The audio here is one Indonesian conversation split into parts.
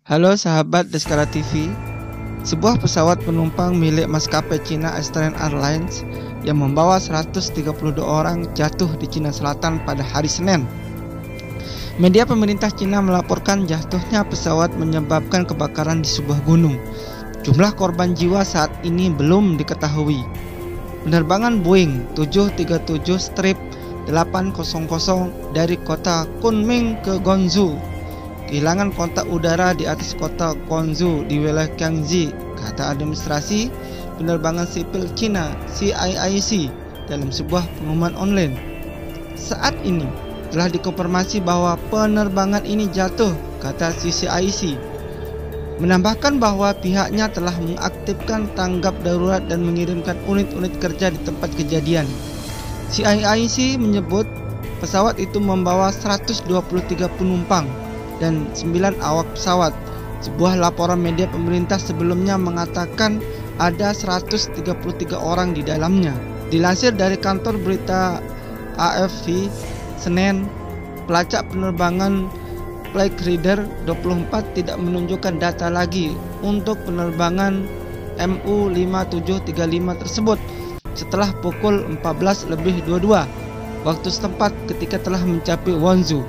Halo sahabat Deskara TV. Sebuah pesawat penumpang milik maskapai Cina Eastern Airlines yang membawa 132 orang jatuh di Cina Selatan pada hari Senin. Media pemerintah Cina melaporkan jatuhnya pesawat menyebabkan kebakaran di sebuah gunung. Jumlah korban jiwa saat ini belum diketahui. Penerbangan Boeing 737-800 dari kota Kunming ke Guangzhou kehilangan kontak udara di atas kota Guangzhou di wilayah Jiangxi, kata administrasi penerbangan sipil Cina CIIC dalam sebuah pengumuman online. Saat ini telah dikonfirmasi bahwa penerbangan ini jatuh, kata CIIC. Menambahkan bahwa pihaknya telah mengaktifkan tanggap darurat dan mengirimkan unit-unit kerja di tempat kejadian. CIIC menyebut pesawat itu membawa 123 penumpang dan 9 awak pesawat. Sebuah laporan media pemerintah sebelumnya mengatakan ada 133 orang di dalamnya. Dilansir dari kantor berita AFP Senin, pelacak penerbangan Flight Radar 24 tidak menunjukkan data lagi untuk penerbangan MU5735 tersebut setelah pukul 14:22 waktu setempat ketika telah mencapai Guangzhou.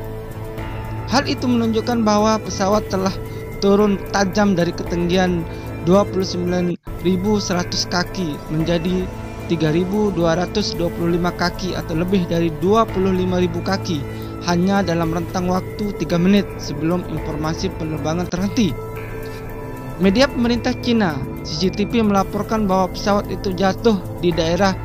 Hal itu menunjukkan bahwa pesawat telah turun tajam dari ketinggian 29.100 kaki menjadi 3.225 kaki atau lebih dari 25.000 kaki hanya dalam rentang waktu 3 menit sebelum informasi penerbangan terhenti. Media pemerintah Cina CCTV melaporkan bahwa pesawat itu jatuh di daerah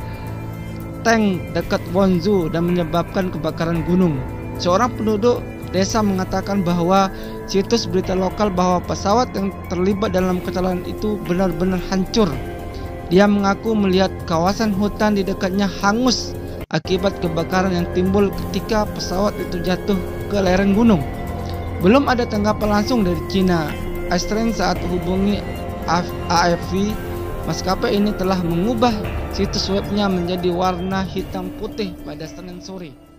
Teng dekat Guangzhou dan menyebabkan kebakaran gunung. Seorang penduduk desa mengatakan bahwa situs berita lokal bahwa pesawat yang terlibat dalam kecelakaan itu benar-benar hancur. Dia mengaku melihat kawasan hutan di dekatnya hangus akibat kebakaran yang timbul ketika pesawat itu jatuh ke lereng gunung. Belum ada tanggapan langsung dari Cina Eastern saat hubungi AFP. Maskapai ini telah mengubah situs webnya menjadi warna hitam putih pada Senin sore.